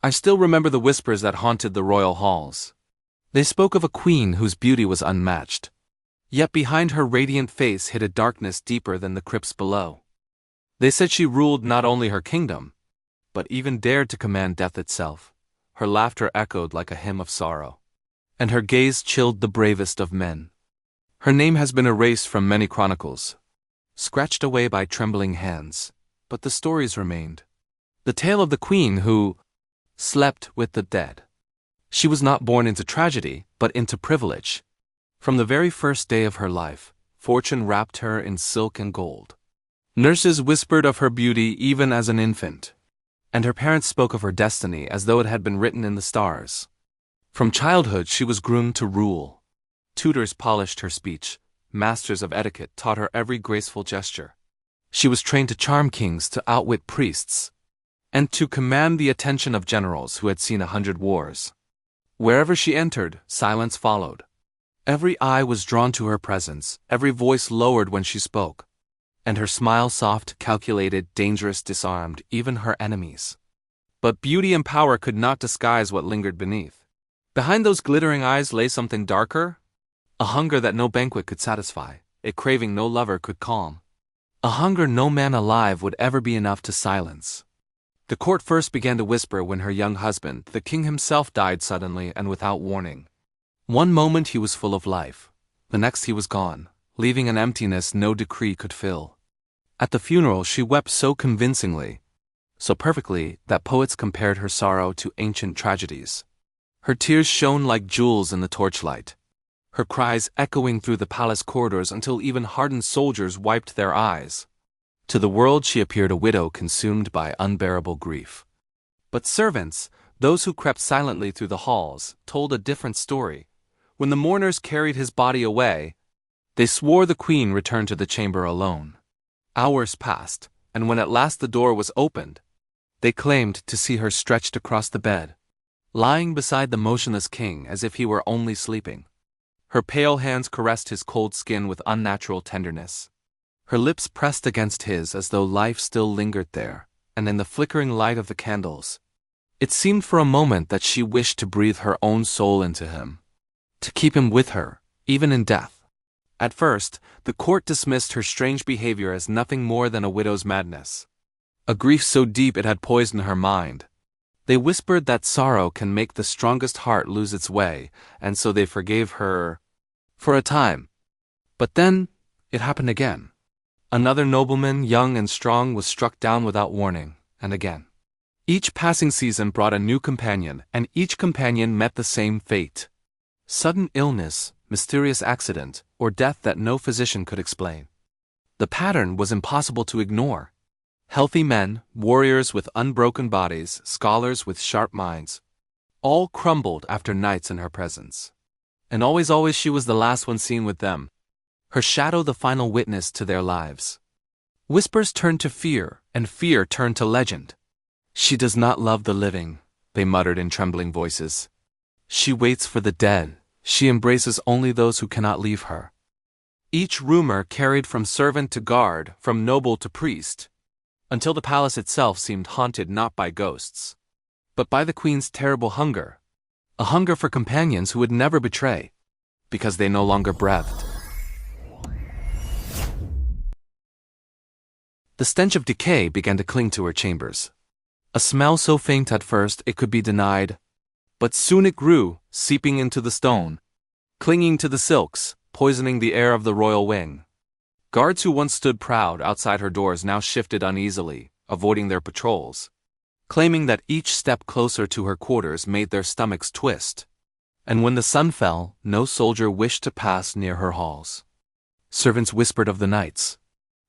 I still remember the whispers that haunted the royal halls. They spoke of a queen whose beauty was unmatched. Yet behind her radiant face hid a darkness deeper than the crypts below. They said she ruled not only her kingdom, but even dared to command death itself. Her laughter echoed like a hymn of sorrow, and her gaze chilled the bravest of men. Her name has been erased from many chronicles, scratched away by trembling hands, but the stories remained. The tale of the queen who slept with the dead. She was not born into tragedy, but into privilege. From the very first day of her life, fortune wrapped her in silk and gold. Nurses whispered of her beauty even as an infant, and her parents spoke of her destiny as though it had been written in the stars. From childhood she was groomed to rule. Tutors polished her speech, masters of etiquette taught her every graceful gesture. She was trained to charm kings, to outwit priests, and to command the attention of generals who had seen 100 wars. Wherever she entered, silence followed. Every eye was drawn to her presence, every voice lowered when she spoke, and her smile soft, calculated, dangerous, disarmed even her enemies. But beauty and power could not disguise what lingered beneath. Behind those glittering eyes lay something darker, a hunger that no banquet could satisfy, a craving no lover could calm, a hunger no man alive would ever be enough to silence. The court first began to whisper when her young husband, the king himself, died suddenly and without warning. One moment he was full of life, the next he was gone, leaving an emptiness no decree could fill. At the funeral she wept so convincingly, so perfectly, that poets compared her sorrow to ancient tragedies. Her tears shone like jewels in the torchlight, her cries echoing through the palace corridors until even hardened soldiers wiped their eyes. To the world she appeared a widow consumed by unbearable grief. But servants, those who crept silently through the halls, told a different story. When the mourners carried his body away, they swore the queen returned to the chamber alone. Hours passed, and when at last the door was opened, they claimed to see her stretched across the bed, lying beside the motionless king as if he were only sleeping. Her pale hands caressed his cold skin with unnatural tenderness. Her lips pressed against his as though life still lingered there, and in the flickering light of the candles, it seemed for a moment that she wished to breathe her own soul into him, to keep him with her, even in death. At first, the court dismissed her strange behavior as nothing more than a widow's madness, a grief so deep it had poisoned her mind. They whispered that sorrow can make the strongest heart lose its way, and so they forgave her for a time. But then, it happened again. Another nobleman, young and strong, was struck down without warning, and again. Each passing season brought a new companion, and each companion met the same fate. Sudden illness, mysterious accident, or death that no physician could explain. The pattern was impossible to ignore. Healthy men, warriors with unbroken bodies, scholars with sharp minds, all crumbled after nights in her presence. And always she was the last one seen with them, her shadow the final witness to their lives. Whispers turned to fear, and fear turned to legend. She does not love the living, they muttered in trembling voices. She waits for the dead, she embraces only those who cannot leave her. Each rumor carried from servant to guard, from noble to priest, until the palace itself seemed haunted not by ghosts, but by the queen's terrible hunger, a hunger for companions who would never betray, because they no longer breathed. The stench of decay began to cling to her chambers. A smell so faint at first it could be denied, but soon it grew, seeping into the stone, clinging to the silks, poisoning the air of the royal wing. Guards who once stood proud outside her doors now shifted uneasily, avoiding their patrols, claiming that each step closer to her quarters made their stomachs twist. And when the sun fell, no soldier wished to pass near her halls. Servants whispered of the nights,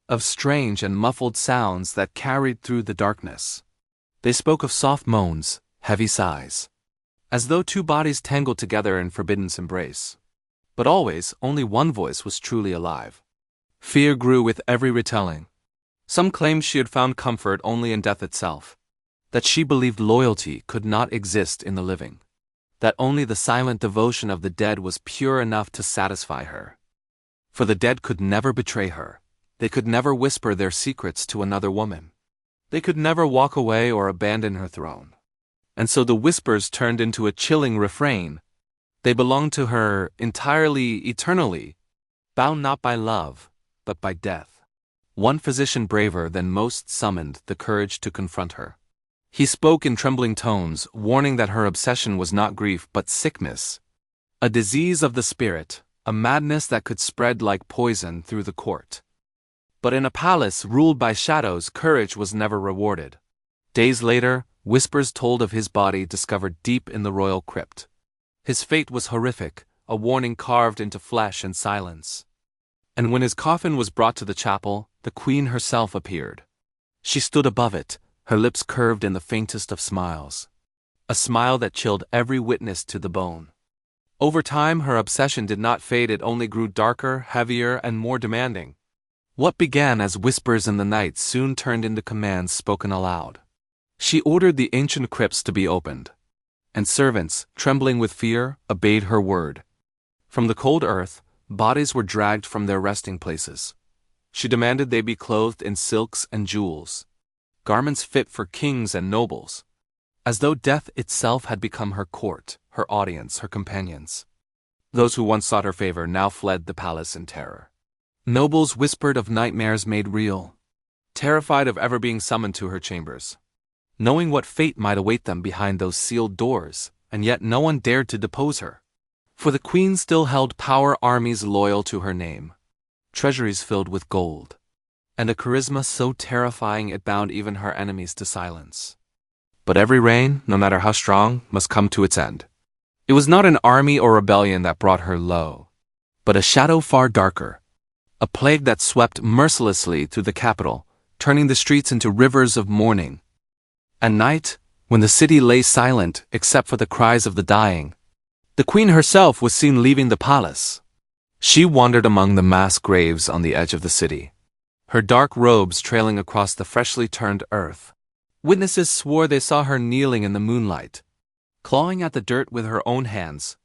of strange and muffled sounds that carried through the darkness. They spoke of soft moans, heavy sighs, as though two bodies tangled together in forbidden embrace. But always, only one voice was truly alive. Fear grew with every retelling. Some claimed she had found comfort only in death itself, that she believed loyalty could not exist in the living, that only the silent devotion of the dead was pure enough to satisfy her. For the dead could never betray her. They could never whisper their secrets to another woman. They could never walk away or abandon her throne. And so the whispers turned into a chilling refrain. They belonged to her entirely, eternally, bound not by love, but by death. One physician braver than most summoned the courage to confront her. He spoke in trembling tones, warning that her obsession was not grief but sickness, a disease of the spirit, a madness that could spread like poison through the court. But in a palace ruled by shadows, courage was never rewarded. Days later, whispers told of his body discovered deep in the royal crypt. His fate was horrific, a warning carved into flesh and silence. And when his coffin was brought to the chapel, the queen herself appeared. She stood above it, her lips curved in the faintest of smiles. A smile that chilled every witness to the bone. Over time, her obsession did not fade, it only grew darker, heavier, and more demanding. What began as whispers in the night soon turned into commands spoken aloud. She ordered the ancient crypts to be opened, and servants, trembling with fear, obeyed her word. From the cold earth, bodies were dragged from their resting places. She demanded they be clothed in silks and jewels, garments fit for kings and nobles, as though death itself had become her court, her audience, her companions. Those who once sought her favor now fled the palace in terror. Nobles whispered of nightmares made real, terrified of ever being summoned to her chambers, knowing what fate might await them behind those sealed doors, and yet no one dared to depose her. For the queen still held power, armies loyal to her name, treasuries filled with gold, and a charisma so terrifying it bound even her enemies to silence. But every reign, no matter how strong, must come to its end. It was not an army or rebellion that brought her low, but a shadow far darker, a plague that swept mercilessly through the capital, turning the streets into rivers of mourning. At night, when the city lay silent except for the cries of the dying, the queen herself was seen leaving the palace. She wandered among the mass graves on the edge of the city, her dark robes trailing across the freshly turned earth. Witnesses swore they saw her kneeling in the moonlight, clawing at the dirt with her own hands,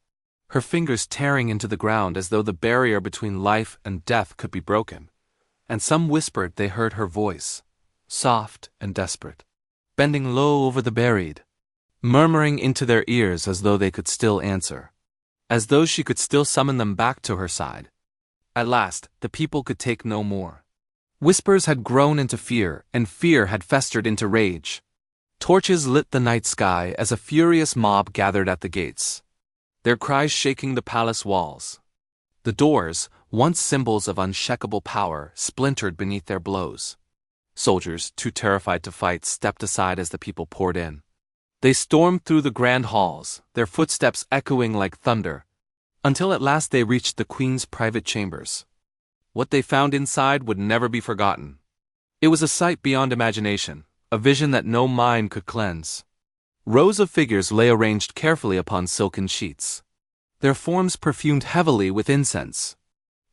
her fingers tearing into the ground as though the barrier between life and death could be broken. And some whispered they heard her voice, soft and desperate, bending low over the buried, murmuring into their ears as though they could still answer, as though she could still summon them back to her side. At last, the people could take no more. Whispers had grown into fear, and fear had festered into rage. Torches lit the night sky as a furious mob gathered at the gates, their cries shaking the palace walls. The doors, once symbols of unshakable power, splintered beneath their blows. Soldiers, too terrified to fight, stepped aside as the people poured in. They stormed through the grand halls, their footsteps echoing like thunder, until at last they reached the queen's private chambers. What they found inside would never be forgotten. It was a sight beyond imagination, a vision that no mind could cleanse. Rows of figures lay arranged carefully upon silken sheets, their forms perfumed heavily with incense,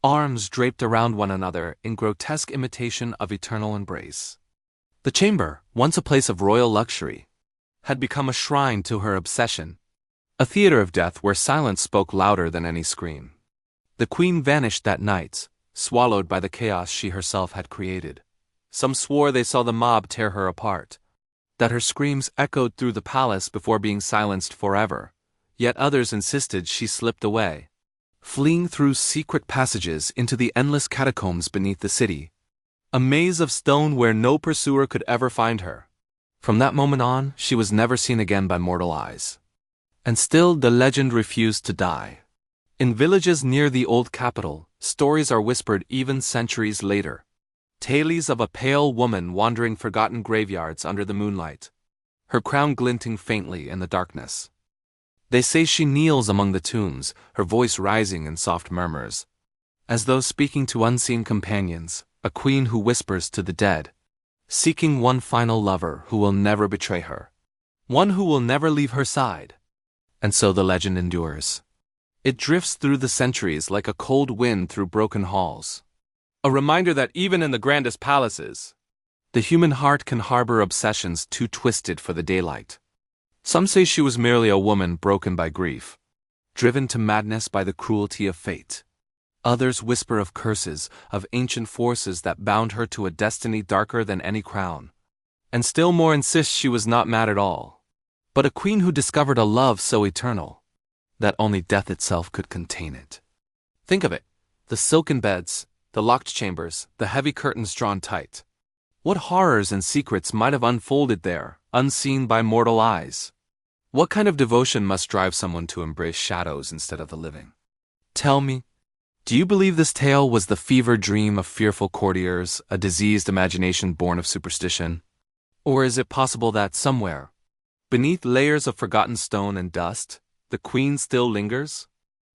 arms draped around one another in grotesque imitation of eternal embrace. The chamber, once a place of royal luxury, had become a shrine to her obsession, a theater of death where silence spoke louder than any scream. The queen vanished that night, swallowed by the chaos she herself had created. Some swore they saw the mob tear her apart, that her screams echoed through the palace before being silenced forever. Yet others insisted she slipped away, fleeing through secret passages into the endless catacombs beneath the city, a maze of stone where no pursuer could ever find her. From that moment on, she was never seen again by mortal eyes. And still the legend refused to die. In villages near the old capital, stories are whispered even centuries later. Tales of a pale woman wandering forgotten graveyards under the moonlight, her crown glinting faintly in the darkness. They say she kneels among the tombs, her voice rising in soft murmurs, as though speaking to unseen companions, a queen who whispers to the dead, seeking one final lover who will never betray her, one who will never leave her side. And so the legend endures. It drifts through the centuries like a cold wind through broken halls, a reminder that even in the grandest palaces, the human heart can harbor obsessions too twisted for the daylight. Some say she was merely a woman broken by grief, driven to madness by the cruelty of fate. Others whisper of curses, of ancient forces that bound her to a destiny darker than any crown. And still more insist she was not mad at all, but a queen who discovered a love so eternal that only death itself could contain it. Think of it: the silken beds, the locked chambers, the heavy curtains drawn tight. What horrors and secrets might have unfolded there, unseen by mortal eyes? What kind of devotion must drive someone to embrace shadows instead of the living? Tell me, do you believe this tale was the fevered dream of fearful courtiers, a diseased imagination born of superstition? Or is it possible that somewhere, beneath layers of forgotten stone and dust, the queen still lingers?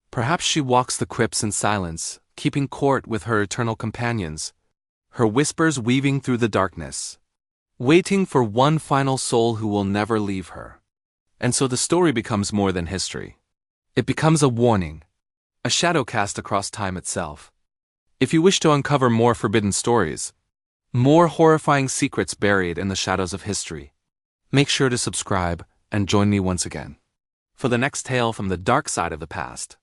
Perhaps she walks the crypts in silence, keeping court with her eternal companions, her whispers weaving through the darkness, waiting for one final soul who will never leave her. And so the story becomes more than history. It becomes a warning, a shadow cast across time itself. If you wish to uncover more forbidden stories, more horrifying secrets buried in the shadows of history, make sure to subscribe and join me once again for the next tale from the dark side of the past.